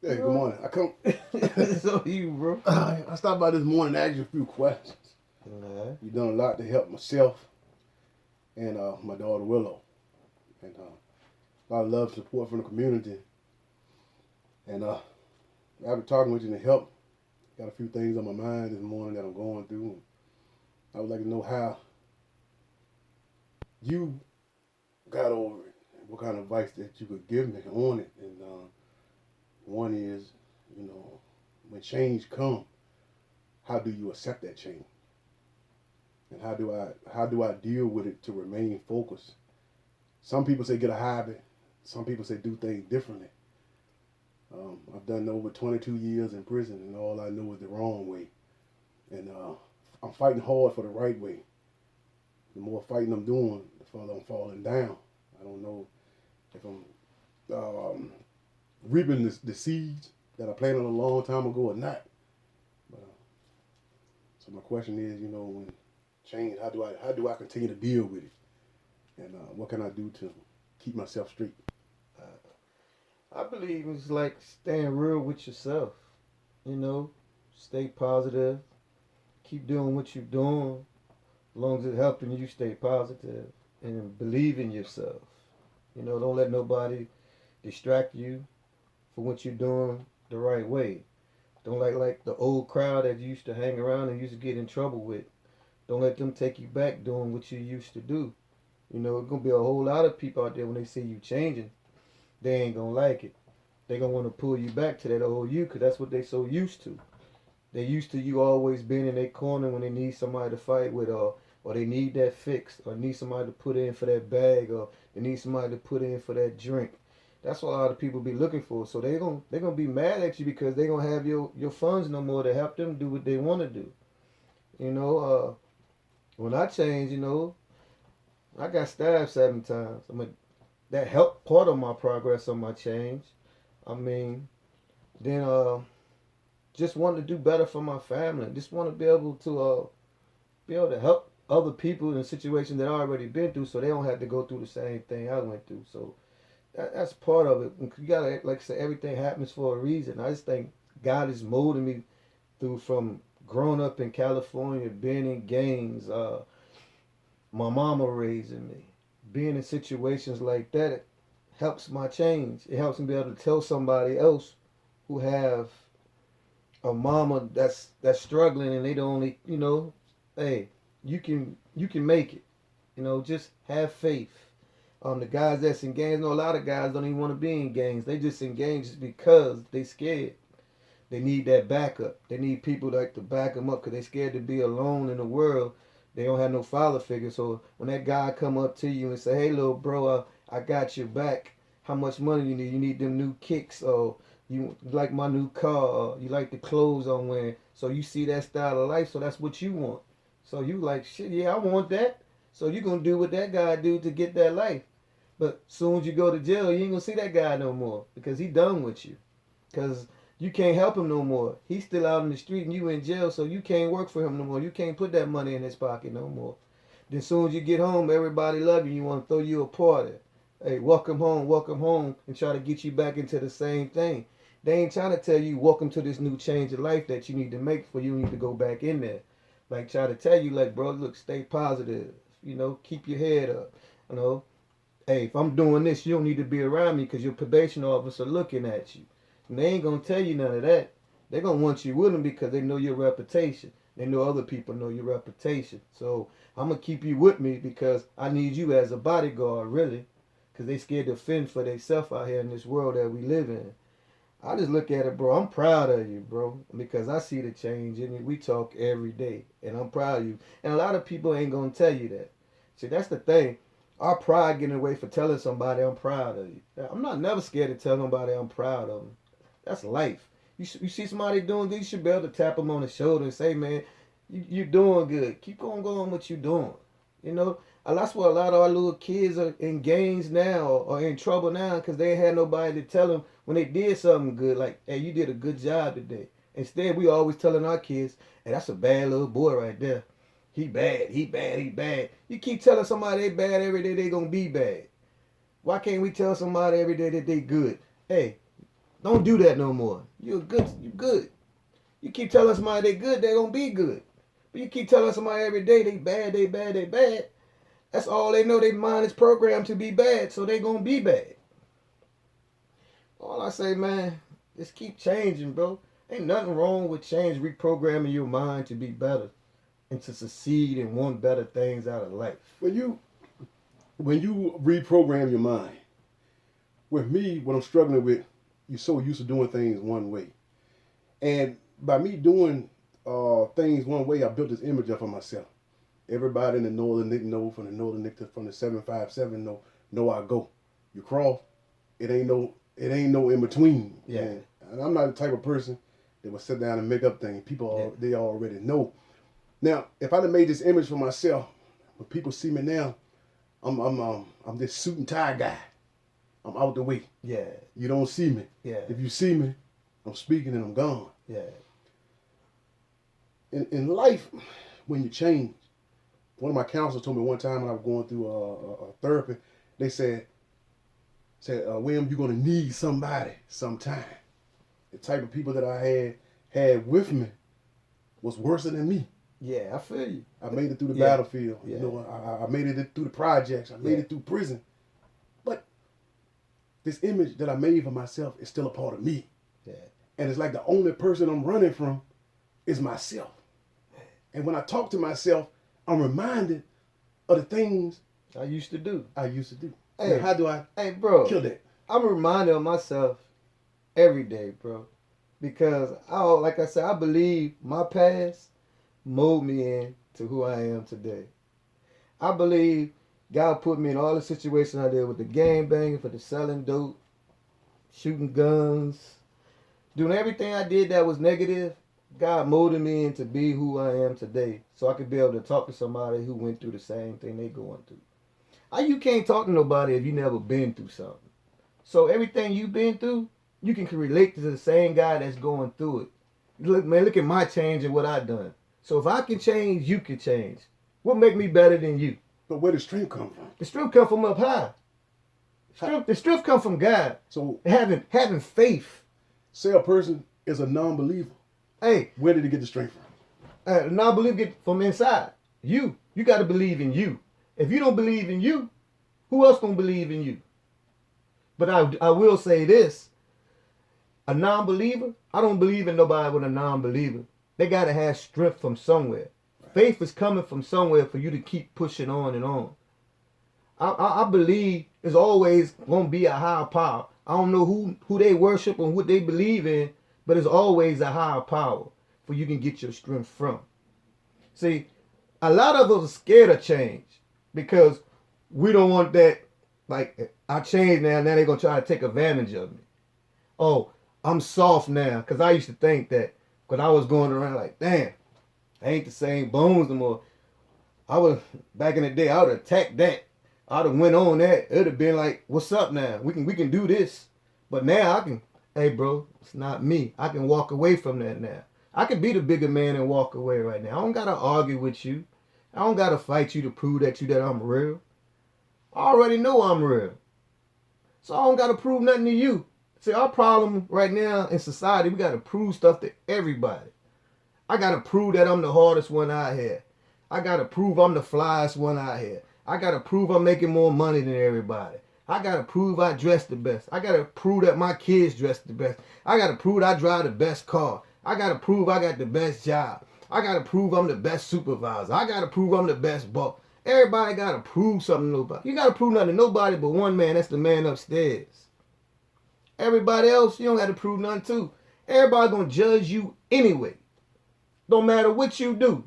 Hey, good morning. I come. So you, bro. I stopped by this morning to ask you a few questions. Alright. You've done a lot to help myself and my daughter Willow, and a lot of love and support from the community. And I've been talking with you to help. Got a few things on my mind this morning that I'm going through. I would like to know how you got over it. What kind of advice that you could give me on it. And one is, you know, when change comes, how do you accept that change? And how do I deal with it to remain focused? Some people say get a habit. Some people say do things differently. I've done over 22 years in prison, and all I know is the wrong way. And I'm fighting hard for the right way. The more fighting I'm doing, the further I'm falling down. I don't know if I'm reaping the seeds that I planted a long time ago or not. But, so my question is, when change, how do I continue to deal with it, and what can I do to keep myself straight? I believe it's like staying real with yourself. You know, stay positive. Keep doing what you're doing. As long as it's helping you stay positive and believe in yourself. Don't let nobody distract you from what you're doing the right way. Don't like the old crowd that you used to hang around and used to get in trouble with. Don't let them take you back doing what you used to do. It's gonna be a whole lot of people out there when they see you changing. They ain't gonna like it. They gonna want to pull you back to that old you, cause that's what they so used to. They used to you always being in their corner when they need somebody to fight with, or they need that fix, or need somebody to put in for that bag, or they need somebody to put in for that drink. That's what a lot of people be looking for. So they gonna be mad at you because they gonna have your funds no more to help them do what they want to do. You know, when I changed, I got stabbed 7 times. That helped part of my progress on my change. I mean, then just wanted to do better for my family. Just want to be able to help other people in situations that I already been through, so they don't have to go through the same thing I went through. So that's part of it. You gotta, like I said, everything happens for a reason. I just think God is molding me through from growing up in California, being in gangs, my mama raising me, being in situations like that. It helps my change. It helps me be able to tell somebody else who have a mama that's struggling and they don't only hey, you can make it. Just have faith. The guys that's in gangs, know a lot of guys don't even want to be in gangs. They just in gangs just because they scared. They need that backup. They need people like to back them up because they scared to be alone in the world. They don't have no father figure. So when that guy come up to you and say, "Hey, little bro, I got your back. How much money you need? You need them new kicks, or you like my new car, or you like the clothes I'm wearing." So you see that style of life, so that's what you want. So you like shit. Yeah, I want that. So you gonna do what that guy do to get that life. But soon as you go to jail, you ain't gonna see that guy no more because he done with you. Because you can't help him no more. He's still out in the street and you in jail, so you can't work for him no more. You can't put that money in his pocket no more. Then soon as you get home, everybody love you. You want to throw you a party. Hey, welcome home, and try to get you back into the same thing. They ain't trying to tell you welcome to this new change of life that you need to make for you need to go back in there. Like try to tell you like, bro, look, stay positive. Keep your head up. You know, hey, if I'm doing this, you don't need to be around me because your probation officer looking at you. And they ain't gonna tell you none of that. They're gonna want you with them because they know your reputation. They know other people know your reputation. So I'm gonna keep you with me because I need you as a bodyguard, really, because they scared to fend for themselves out here in this world that we live in. I just look at it, bro. I'm proud of you, bro, because I see the change in you. We talk every day, and I'm proud of you. And a lot of people ain't gonna tell you that. See, that's the thing. Our pride getting away for telling somebody I'm proud of you. I'm not never scared to tell somebody I'm proud of them. That's life. You see somebody doing good, you should be able to tap them on the shoulder and say, man, you're doing good. Keep on going what you're doing. You know, that's why a lot of our little kids are in gangs now or in trouble now because they ain't had nobody to tell them when they did something good, like, hey, you did a good job today. Instead, we always telling our kids, hey, that's a bad little boy right there. He bad, he bad, he bad. You keep telling somebody they bad every day, they gonna be bad. Why can't we tell somebody every day that they good? Hey, Don't do that no more. You good. You keep telling somebody they good, they gonna be good. But you keep telling somebody every day they bad, they bad, they bad. That's all they know. Their mind is programmed to be bad, so they gonna be bad. All I say, man, just keep changing, bro. Ain't nothing wrong with reprogramming your mind to be better and to succeed and want better things out of life. When you reprogram your mind, with me, what I'm struggling with, you're so used to doing things one way. And by me doing things one way, I built this image up for myself. Everybody in the Northern Nick know, from the Northern Nick to from the 757 know I go. You cross, it ain't no in between. Yeah. And I'm not the type of person that will sit down and make up things. People they already know. Now, if I'd have made this image for myself, when people see me now, I'm this suit and tie guy. I'm out the way. Yeah. You don't see me. Yeah. If you see me, I'm speaking and I'm gone. Yeah. In life, when you change, one of my counselors told me one time when I was going through a therapy, they said, William, you're going to need somebody sometime. The type of people that I had with me was worse than me. Yeah, I feel you. I made it through the battlefield. Yeah. You know, I made it through the projects. I made it through prison. But this image that I made for myself is still a part of me. Yeah. And it's like the only person I'm running from is myself. And when I talk to myself, I'm reminded of the things I used to do. Hey, how do I bro, kill that? I'm reminded of myself every day, bro. Because like I said, I believe my past molded me into who I am today. I believe God put me in all the situations I did with the gang banging, for the selling dope, shooting guns, doing everything I did that was negative. God molded me into be who I am today, so I could be able to talk to somebody who went through the same thing they going through. You can't talk to nobody if you never been through something. So everything you've been through, you can relate to the same guy that's going through it. Look at my change and what I done. So if I can change, you can change. What make me better than you? But where does strength come from? The strength come from up high. The strength come from God. So having faith. Say a person is a non-believer. Hey, where did he get the strength from? Non-belief get from inside. You got to believe in you. If you don't believe in you, who else gonna believe in you? But I will say this: a non-believer, I don't believe in nobody with a non-believer. They gotta have strength from somewhere. Right. Faith is coming from somewhere for you to keep pushing on and on. I believe there's always gonna be a higher power. I don't know who they worship and what they believe in, but there's always a higher power for you can get your strength from. See, a lot of us are scared of change because we don't want that, like, I changed now they're going to try to take advantage of me. Oh, I'm soft now, because I used to think that when I was going around like, damn, I ain't the same bones no more. Back in the day, I would have attacked that. I'd have went on that. It would have been like, what's up now? We can do this. But now I can, hey bro, it's not me. I can walk away from that now. I can be the bigger man and walk away right now. I don't got to argue with you. I don't got to fight you to prove that I'm real. I already know I'm real. So I don't got to prove nothing to you. See, our problem right now in society, we got to prove stuff to everybody. I got to prove that I'm the hardest one out here. I got to prove I'm the flyest one out here. I got to prove I'm making more money than everybody. I got to prove I dress the best. I got to prove that my kids dress the best. I got to prove I drive the best car. I got to prove I got the best job. I got to prove I'm the best supervisor. I got to prove I'm the best boss. Everybody got to prove something to nobody. You got to prove nothing to nobody but one man. That's the man upstairs. Everybody else, you don't got to prove nothing to. Everybody going to judge you anyway. Don't matter what you do.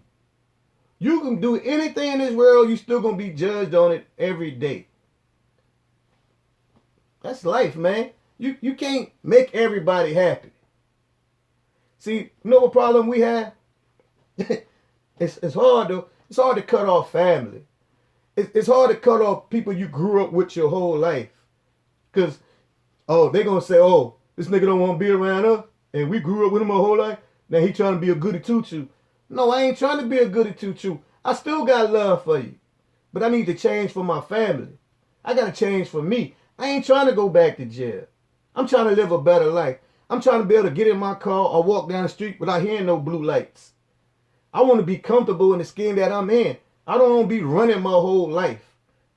You can do anything in this world, you still going to be judged on it every day. That's life, man. You can't make everybody happy. See, you know what problem we have? It's hard though. It's hard to cut off family. It's hard to cut off people you grew up with your whole life. Because, they're going to say, this nigga don't want to be around us. And we grew up with him our whole life. Now he trying to be a goody two-shoe. No, I ain't trying to be a goody two-shoe. I still got love for you. But I need to change for my family. I got to change for me. I ain't trying to go back to jail. I'm trying to live a better life. I'm trying to be able to get in my car or walk down the street without hearing no blue lights. I want to be comfortable in the skin that I'm in. I don't want to be running my whole life.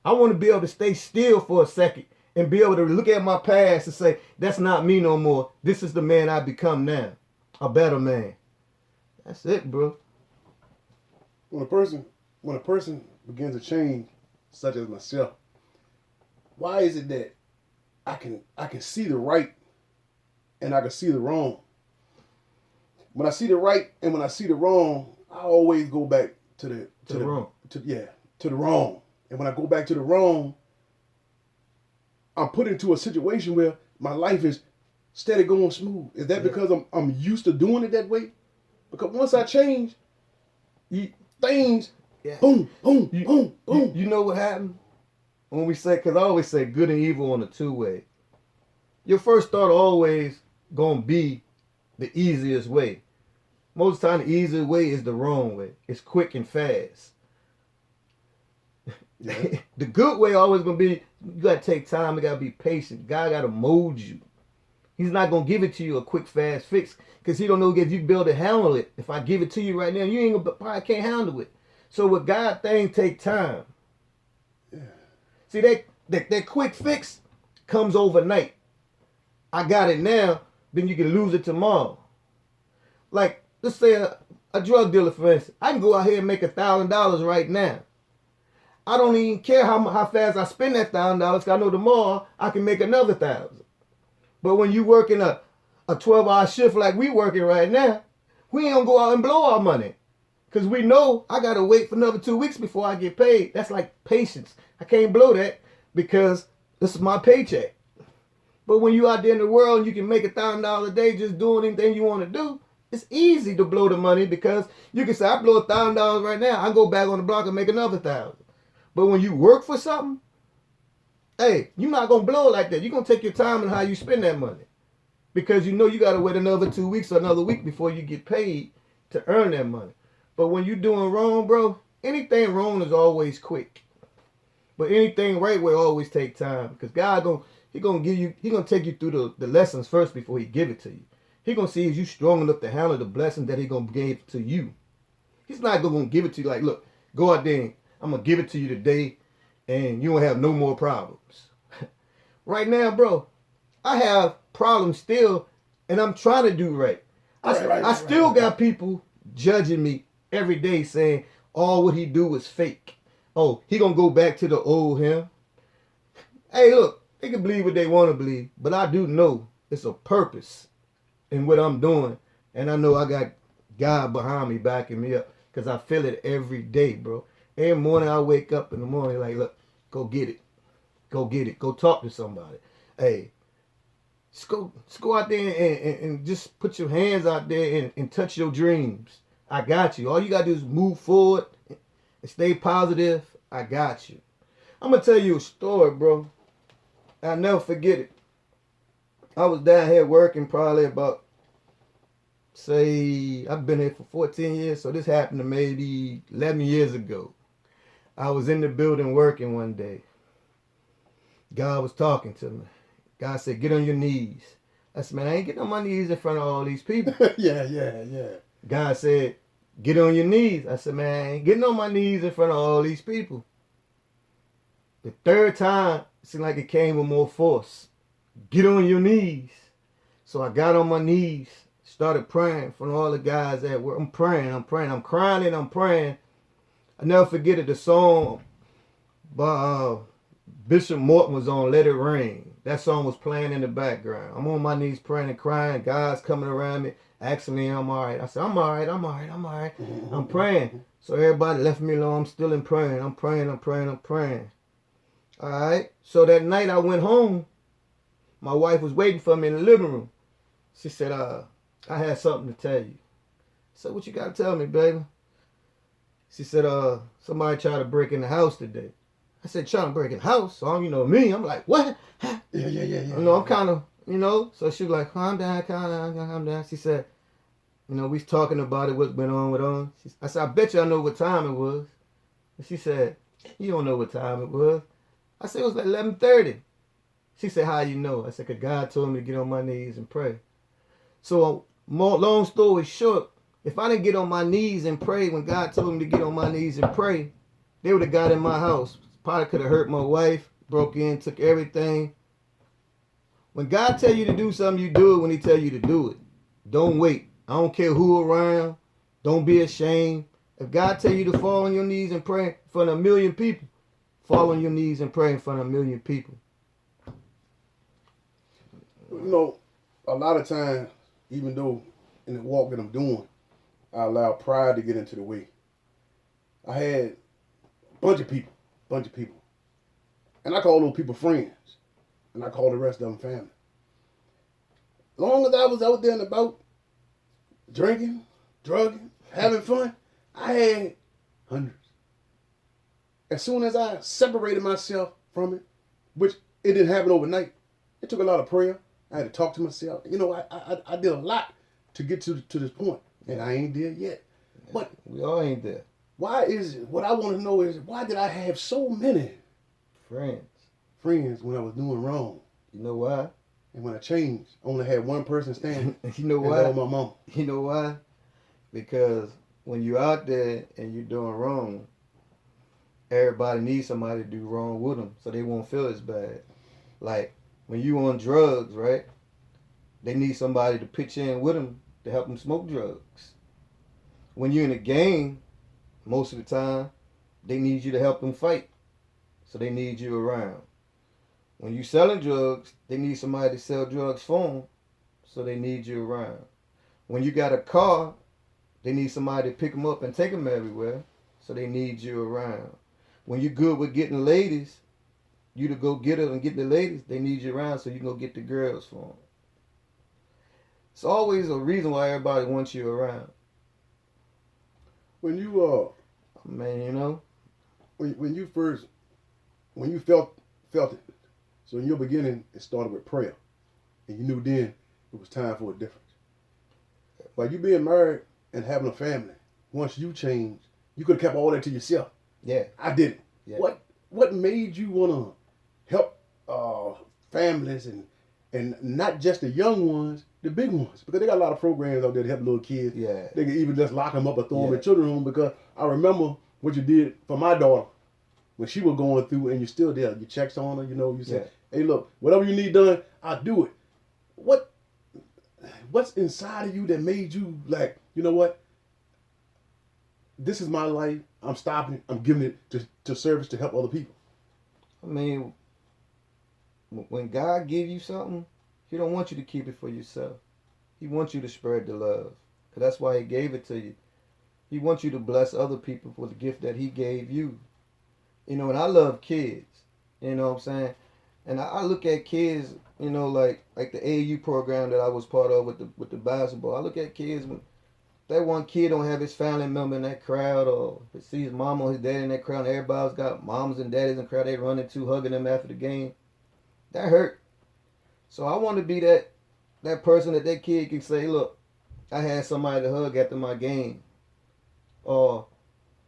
I want to be able to stay still for a second and be able to look at my past and say, that's not me no more. This is the man I become now. A better man. That's it, bro. When a person begins to change, such as myself, why is it that I can see the right and I can see the wrong? When I see the right and when I see the wrong, I always go back to the wrong. To the wrong. And when I go back to the wrong, I'm put into a situation where my life is steady going smooth. Is that because I'm used to doing it that way? Because once I change, things, boom, boom, boom, boom. You know what happened? When we say, because I always say good and evil on a two-way. Your first thought always going to be the easiest way. Most of the time, the easiest way is the wrong way. It's quick and fast. Yeah. The good way always going to be, you got to take time. You got to be patient. God got to mold you. He's not going to give it to you a quick, fast fix because he don't know if you be able to handle it. If I give it to you right now, you ain't gonna, probably can't handle it. So with God, things take time. Yeah. See, that quick fix comes overnight. I got it now, then you can lose it tomorrow. Like, let's say a drug dealer, for instance. I can go out here and make $1,000 right now. I don't even care how fast I spend that $1,000 because I know tomorrow I can make another 1,000. But when you working a 12-hour shift like we working right now, we ain't gonna go out and blow our money. Because we know I gotta wait for another 2 weeks before I get paid. That's like patience. I can't blow that because this is my paycheck. But when you out there in the world and you can make $1,000 a day just doing anything you want to do, it's easy to blow the money because you can say, I blow $1,000 right now, I go back on the block and make another 1,000. But when you work for something, hey, you're not going to blow it like that. You're going to take your time and how you spend that money. Because you know you got to wait another 2 weeks or another week before you get paid to earn that money. But when you're doing wrong, bro, anything wrong is always quick. But anything right will always take time. Because God He gonna take you through the lessons first before he give it to you. He gonna see if you strong enough to handle the blessing that he gonna give to you. He's not gonna give it to you like, look, go out there and I'm gonna give it to you today and you won't have no more problems. Right now, bro, I have problems still and I'm trying to do right. I still got people judging me every day saying all what he do is fake. Oh, he gonna go back to the old him. Hey, look, they can believe what they want to believe, but I do know it's a purpose in what I'm doing. And I know I got God behind me, backing me up, because I feel it every day, bro. Every morning I wake up in the morning like, look, go get it. Go get it. Go talk to somebody. Hey, just go out there and just put your hands out there and touch your dreams. I got you. All you got to do is move forward and stay positive. I got you. I'm going to tell you a story, bro. I'll never forget it. I was down here working probably about, say, I've been here for 14 years, so this happened to maybe 11 years ago. I was in the building working one day. God was talking to me. God said, get on your knees. I said, man, I ain't getting on my knees in front of all these people. Yeah. God said, get on your knees. I said, man, I ain't getting on my knees in front of all these people. The third time, it seemed like it came with more force. Get on your knees. So I got on my knees, started praying for all the guys at work. I'm praying, I'm crying and I'm praying. I never forget it, the song by Bishop Morton was on Let It Rain. That song was playing in the background. I'm on my knees praying and crying. God's coming around me, asking me I'm all right. I said, I'm all right. I'm praying. So everybody left me alone. I'm still in praying. I'm praying. All right. So that night I went home. My wife was waiting for me in the living room. She said, I had something to tell you. I said, what you got to tell me, baby? She said, somebody tried to break in the house today. I said, trying to break in the house? So, you know me. I'm like, what? Yeah. You know, I'm kind of, you know. So she was like, calm down. She said, you know, we was talking about it, what's been on with on. I said, I bet you I know what time it was. And she said, you don't know what time it was. I said, it was like 11:30. She said, how you know? I said, because God told me to get on my knees and pray. So, long story short, if I didn't get on my knees and pray when God told me to get on my knees and pray, they would have got in my house. Probably could have hurt my wife, broke in, took everything. When God tell you to do something, you do it when he tell you to do it. Don't wait. I don't care who around. Don't be ashamed. If God tell you to fall on your knees and pray in front of 1 million people, fall on your knees and pray in front of 1 million people. You know, a lot of times, even though in the walk that I'm doing, I allow pride to get into the way. I had a bunch of people, and I call those people friends, and I call the rest of them family. As long as I was out there and about, drinking, drugging, having fun, I had hundreds. As soon as I separated myself from it, which it didn't happen overnight, it took a lot of prayer. I had to talk to myself. You know, I did a lot to get to this point, and I ain't there yet. But we all ain't there. Why is it? What I want to know is, why did I have so many friends when I was doing wrong? You know why? And when I changed, I only had one person standing. You know why? And that was my mama. You know why? Because when you're out there and you're doing wrong, everybody needs somebody to do wrong with them, so they won't feel as bad. Like when you on drugs, right? They need somebody to pitch in with them to help them smoke drugs. When you're in a gang, most of the time, they need you to help them fight, so they need you around. When you selling drugs, they need somebody to sell drugs for them, so they need you around. When you got a car, they need somebody to pick them up and take them everywhere, so they need you around. When you're good with getting ladies, you to go get her and get the ladies, they need you around so you can go get the girls for them. It's always a reason why everybody wants you around. When you man, you know, when you felt it, so in your beginning it started with prayer, and you knew then it was time for a difference. By you being married and having a family, once you changed, you could have kept all that to yourself. Yeah, I didn't. Yeah. What made you want to help families and not just the young ones, the big ones? Because they got a lot of programs out there to help little kids. Yeah. They can even just lock them up or throw them in children's home. Because I remember what you did for my daughter when she was going through, and you're still there. You checked on her. You know, you said, "Hey, look, whatever you need done, I'll do it." What's inside of you that made you like, you know what? This is my life. I'm stopping it. I'm giving it to service to help other people. I mean, when God gives you something, he don't want you to keep it for yourself. He wants you to spread the love. Because that's why he gave it to you. He wants you to bless other people for the gift that he gave you. You know, and I love kids. You know what I'm saying? And I look at kids, you know, like the AAU program that I was part of with the basketball. I look at kids when that one kid don't have his family member in that crowd, or if he sees his mom or his dad in that crowd, and everybody's got moms and daddies in the crowd, they running to hugging them after the game. That hurt. So I want to be that person that kid can say, look, I had somebody to hug after my game. Or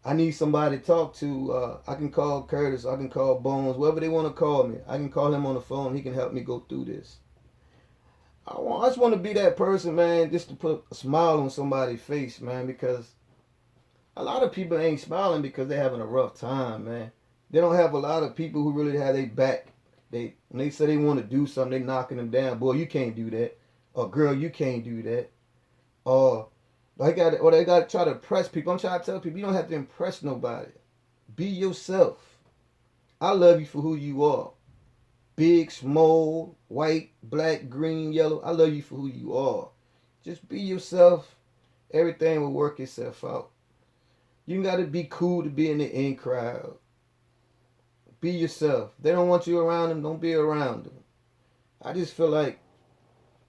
I need somebody to talk to. I can call Curtis. I can call Bones. Whoever they want to call me. I can call him on the phone. He can help me go through this. I just want to be that person, man, just to put a smile on somebody's face, man, because a lot of people ain't smiling because they're having a rough time, man. They don't have a lot of people who really have their back. When they say they want to do something, they knocking them down. Boy, you can't do that. Or girl, you can't do that. Or they got to try to impress people. I'm trying to tell people, you don't have to impress nobody. Be yourself. I love you for who you are. Big, small, white, black, green, yellow. I love you for who you are. Just be yourself. Everything will work itself out. You got to be cool to be in the in crowd. Be yourself. They don't want you around them, don't be around them. I just feel like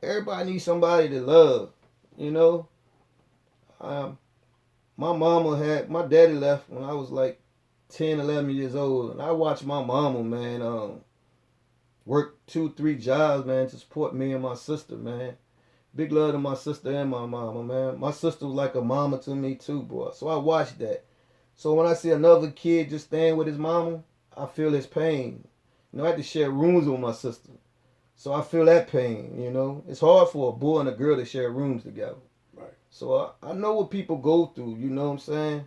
everybody needs somebody to love, you know? My daddy left when I was like 10, 11 years old. And I watched my mama, man, work 2-3 jobs, man, to support me and my sister, man. Big love to my sister and my mama, man. My sister was like a mama to me too, boy. So I watched that. So when I see another kid just staying with his mama, I feel his pain. You know, I had to share rooms with my sister. So I feel that pain, you know. It's hard for a boy and a girl to share rooms together. Right. So I know what people go through, you know what I'm saying?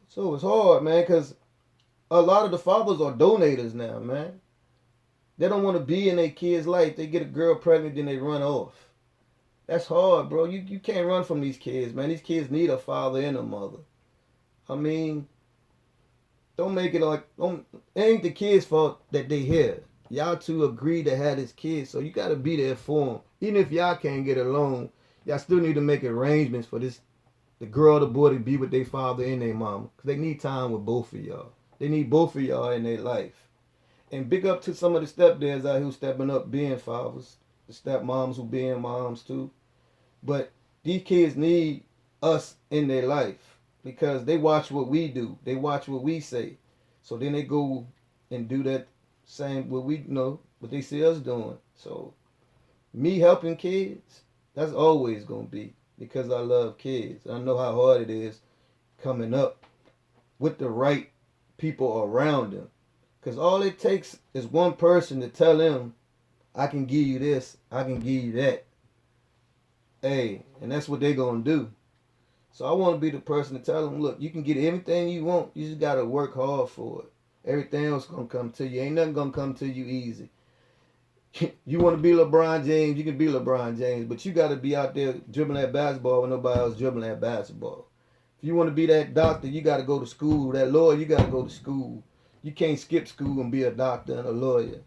So it's hard, man, because a lot of the fathers are donators now, man. They don't want to be in their kid's life. They get a girl pregnant, then they run off. That's hard, bro. You can't run from these kids, man. These kids need a father and a mother. I mean, don't make it like it ain't the kids' fault that they here. Y'all two agreed to have this kid, so you gotta be there for them. Even if y'all can't get along, y'all still need to make arrangements for the girl or the boy to be with their father and their mama. Cause they need time with both of y'all. They need both of y'all in their life. And big up to some of the stepdads out here who stepping up being fathers. The stepmoms who being moms too. But these kids need us in their life because they watch what we do. They watch what we say. So then they go and do that same what we know, what they see us doing. So me helping kids, that's always gonna be because I love kids. I know how hard it is coming up with the right people around them. Because all it takes is one person to tell them, I can give you this, I can give you that. Hey, and that's what they're going to do. So I want to be the person to tell them, look, you can get everything you want. You just got to work hard for it. Everything else going to come to you. Ain't nothing going to come to you easy. You want to be LeBron James, you can be LeBron James. But you got to be out there dribbling that basketball when nobody else dribbling that basketball. If you want to be that doctor, you got to go to school. That lawyer, you got to go to school. You can't skip school and be a doctor and a lawyer.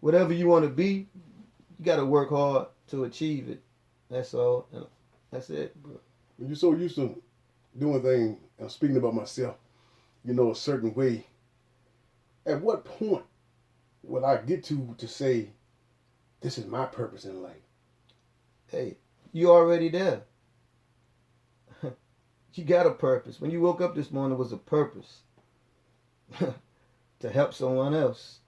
Whatever you want to be, you got to work hard to achieve it. That's all. That's it, bro. When you're so used to doing things, and speaking about myself, a certain way, at what point will I get to say, this is my purpose in life? Hey, you already there. You got a purpose. When you woke up this morning, it was a purpose. To help someone else.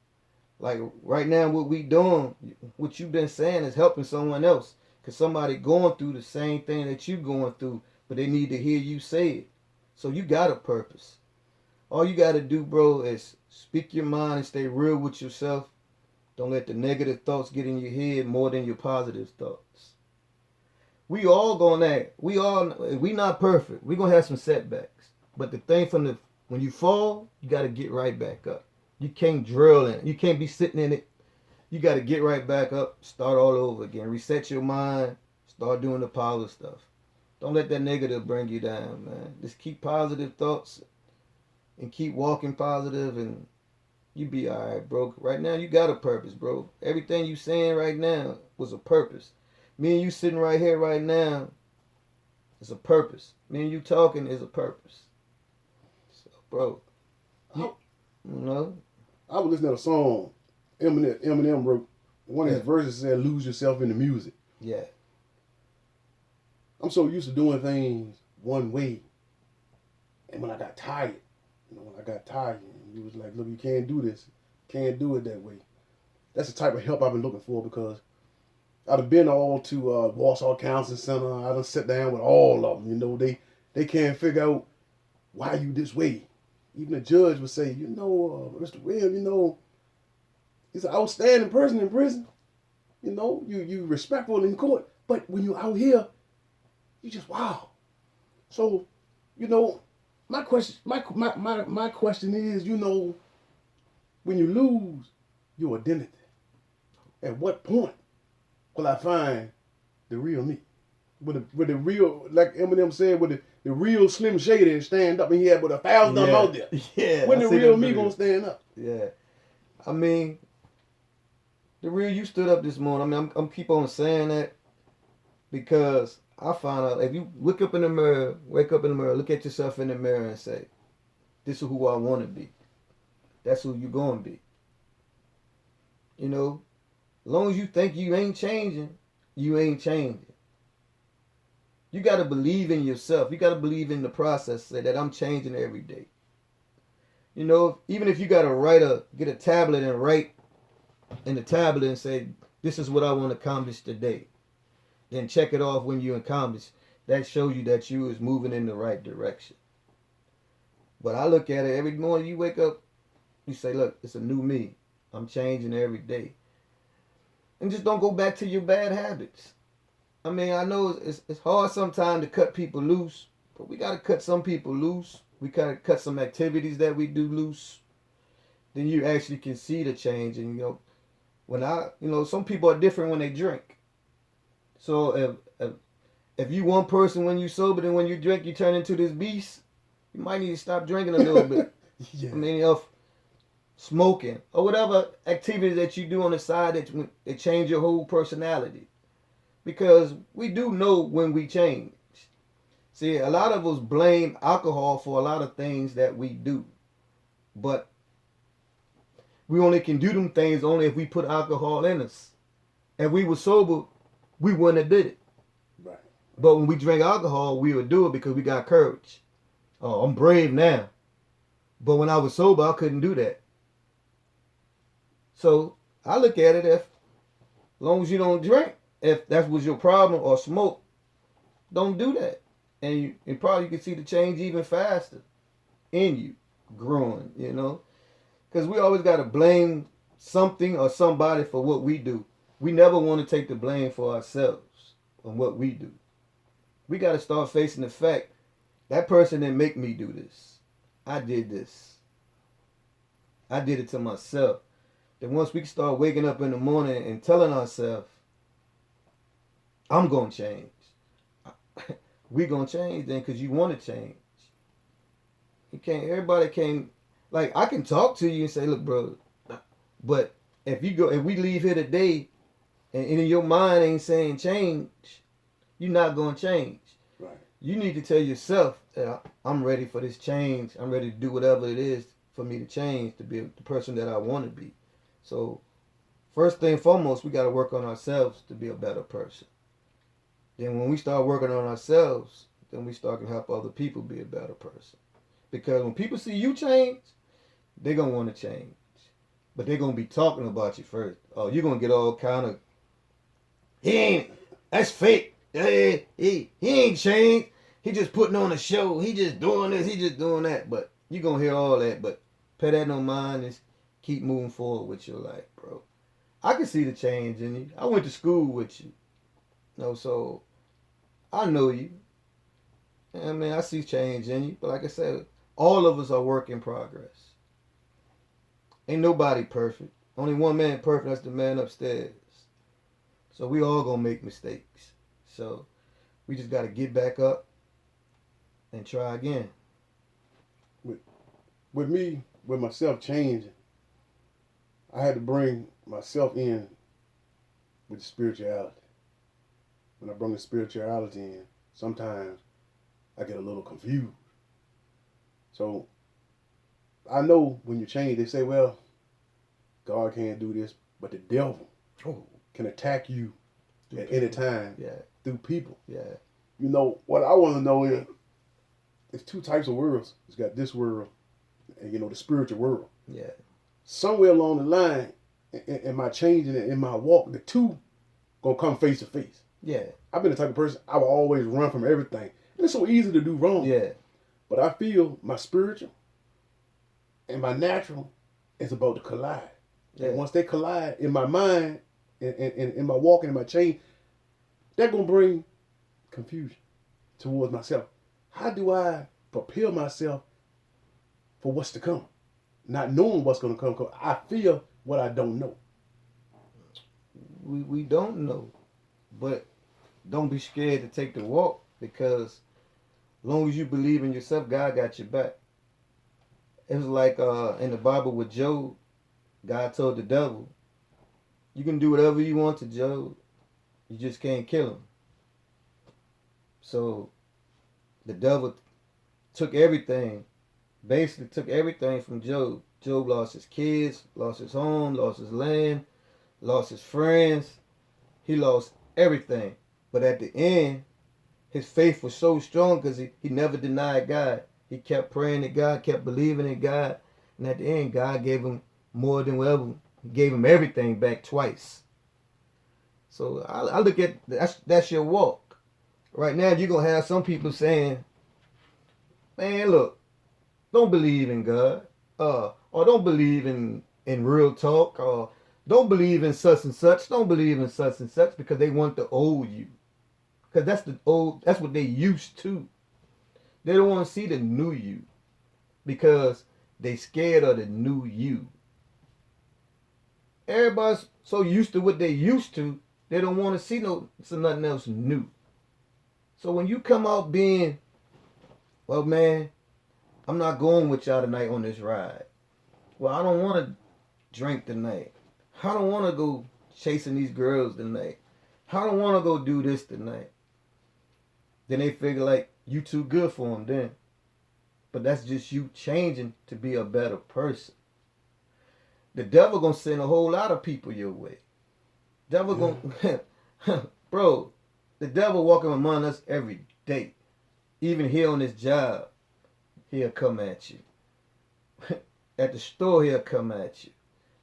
Like right now, what we doing, what you've been saying is helping someone else. Because somebody going through the same thing that you going through, but they need to hear you say it. So you got a purpose. All you got to do, bro, is speak your mind and stay real with yourself. Don't let the negative thoughts get in your head more than your positive thoughts. We all we not perfect. We gonna have some setbacks. But the thing when you fall, you got to get right back up. You can't drill in it. You can't be sitting in it. You got to get right back up, start all over again. Reset your mind, start doing the positive stuff. Don't let that negative bring you down, man. Just keep positive thoughts and keep walking positive and you be all right, bro. Right now, you got a purpose, bro. Everything you saying right now was a purpose. Me and you sitting right here right now is a purpose. Me and you talking is a purpose. So, bro, you know? I was listening to a song Eminem wrote. One of his verses said, lose yourself in the music. Yeah. I'm so used to doing things one way. And when I got tired, you was like, look, you can't do this. Can't do it that way. That's the type of help I've been looking for because I've been all to Warsaw Counseling Center. I done sat down with all of them. They can't figure out why you this way. Even the judge would say, Mr. William, he's an outstanding person in prison. You respectful in court. But when you're out here, you just wow. So, my question is, when you lose your identity, at what point will I find the real me? With the real, like Eminem said, with the real Slim Shady stand up and he had with 1,000 of them out there. Yeah. When the real me gonna stand up? Yeah. I mean, the real you stood up this morning. I mean, I'm keep on saying that because I find out if you wake up in the mirror, look at yourself in the mirror and say, this is who I want to be. That's who you gonna be. As long as you think you ain't changing, you ain't changing. You got to believe in yourself. You got to believe in the process. Say that I'm changing every day. Even if you got to get a tablet and write in the tablet and say, this is what I want to accomplish today. Then check it off when you accomplish. That shows you that you is moving in the right direction. But I look at it every morning you wake up, you say, look, it's a new me. I'm changing every day. and just don't go back to your bad habits. I mean, I know it's hard sometimes to cut people loose, but we got to cut some people loose. We got to cut some activities that we do loose. Then you actually can see the change. And, some people are different when they drink. So if you one person when you sober, then when you drink, you turn into this beast, you might need to stop drinking a little bit. Yeah. I mean, of smoking or whatever activities that you do on the side that change your whole personality. Because we do know when we change. See, a lot of us blame alcohol for a lot of things that we do. But we only can do them things only if we put alcohol in us. If we were sober, we wouldn't have did it. Right. But when we drink alcohol, we would do it because we got courage. Oh, I'm brave now. But when I was sober, I couldn't do that. So I look at it as long as you don't drink, if that was your problem, or smoke, don't do that. And probably you can see the change even faster in you growing, Because we always got to blame something or somebody for what we do. We never want to take the blame for ourselves on what we do. We got to start facing the fact that person didn't make me do this. I did this. I did it to myself. Then once we start waking up in the morning and telling ourselves, I'm going to change. We going to change then because you want to change. Everybody can't, like, I can talk to you and say, look, bro, but if we leave here today and in your mind ain't saying change, you're not going to change. Right. You need to tell yourself that I'm ready for this change. I'm ready to do whatever it is for me to change to be the person that I want to be. So first thing foremost, we got to work on ourselves to be a better person. Then when we start working on ourselves, then we start to help other people be a better person. Because when people see you change, they're going to want to change. But they're going to be talking about you first. Oh, you're going to get all kind of, that's fake. He ain't changed. He just putting on a show. He just doing this. He just doing that. But you're going to hear all that. But pay that no mind and keep moving forward with your life, bro. I can see the change in you. I went to school with you. So I know you. I mean, I see change in you. But like I said, all of us are work in progress. Ain't nobody perfect. Only one man perfect. That's the man upstairs. So we all gonna make mistakes. So we just got to get back up and try again. With me, with myself changing, I had to bring myself in with the spirituality. When I bring the spirituality in, sometimes I get a little confused. So I know when you change, they say, well, God can't do this, but the devil can attack you at any time through people. Yeah. What I want to know is, there's two types of worlds. It's got this world and, the spiritual world. Yeah. Somewhere along the line, in my changing, in my walk, the two going to come face to face. Yeah. I've been the type of person, I will always run from everything. And it's so easy to do wrong. Yeah. But I feel my spiritual and my natural is about to collide. Yeah. And once they collide in my mind, and in my walking, in my change, they're going to bring confusion towards myself. How do I prepare myself for what's to come? Not knowing what's going to come, because I feel what I don't know. We don't know. But don't be scared to take the walk, because as long as you believe in yourself, God got your back. It was like in the Bible with Job, God told the devil, you can do whatever you want to Job, you just can't kill him. So the devil took everything, basically took everything from Job. Job lost his kids, lost his home, lost his land, lost his friends. He lost everything. But at the end, his faith was so strong because he never denied God. He kept praying to God, kept believing in God. And at the end, God gave him more than whatever. He gave him everything back twice. So I look at, that's your walk. Right now, you're going to have some people saying, man, look, don't believe in God. Or don't believe in real talk. Or Don't believe in such and such. Don't believe in such and such because they want the old you. Because that's what they used to. They don't want to see the new you because they scared of the new you. Everybody's so used to what they used to, they don't want to see nothing else new. So when you come out being, well, man, I'm not going with y'all tonight on this ride. Well, I don't want to drink tonight. I don't want to go chasing these girls tonight. I don't want to go do this tonight. Then they figure like you too good for them then. But that's just you changing to be a better person. The devil gonna send a whole lot of people your way. Devil gonna, bro, the devil walking among us every day. Even here on this job, he'll come at you. At the store, he'll come at you.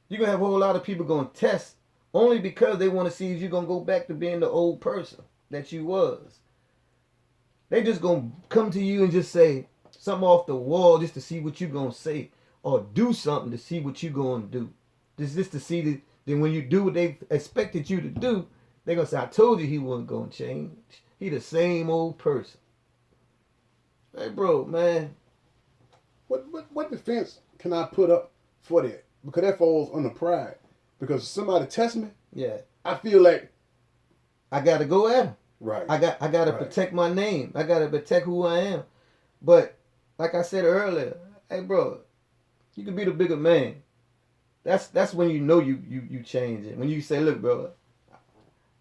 You're gonna have a whole lot of people gonna test only because they want to see if you're gonna go back to being the old person that you was. They just gonna come to you and just say something off the wall just to see what you gonna say, or do something to see what you gonna do. Just to see that. Then when you do what they expected you to do, they gonna say, "I told you he wasn't gonna change. He the same old person." Hey, bro, man. What defense can I put up for that? Because that falls under pride. Because somebody test me, Yeah, I feel like I gotta go at him. right. I gotta Right. protect my name. I gotta protect who I am. But like I said earlier, hey, bro, you can be the bigger man. That's when you know you change it. When you say, "Look, bro,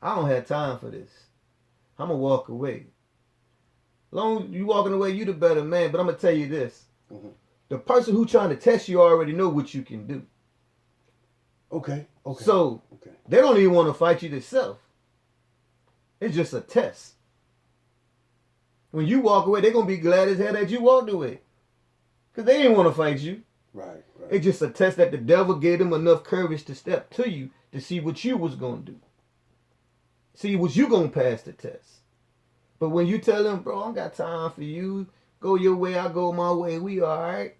I don't have time for this. I'm gonna walk away." Long as you walking away, you the better man. But I'm gonna tell you this: the person who trying to test you already know what you can do. Okay. Okay. So okay. they don't even want to fight you themselves. It's just a test. When you walk away, they're gonna be glad as hell that you walked away, cause they didn't want to fight you. Right. It's just a test that the devil gave them enough courage to step to you to see what you was gonna do. See, was you gonna pass the test? But when you tell them, "Bro, I don't got time for you. Go your way, I go my way. We all right."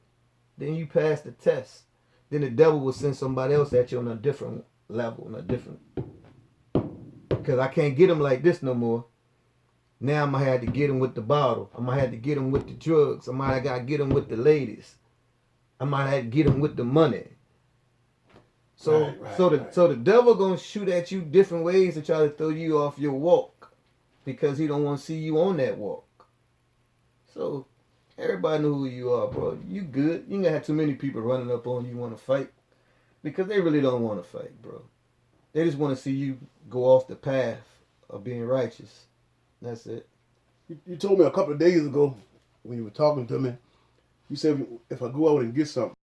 Then you pass the test. Then the devil will send somebody else at you on a different level, on a different. Because I can't get them like this no more. Now I'm gonna have to get them with the bottle. I'm gonna have to get them with the drugs. I might gotta get them with the ladies. I might have to get them with the money. So, so the devil gonna shoot at you different ways to try to throw you off your walk, because he don't want to see you on that walk. So everybody know who you are, bro. You good. You ain't gonna have too many people running up on you want to fight, because they really don't want to fight, bro. They just want to see you go off the path of being righteous. That's it. You told me a couple of days ago when you were talking to me, you said if I go out and get something,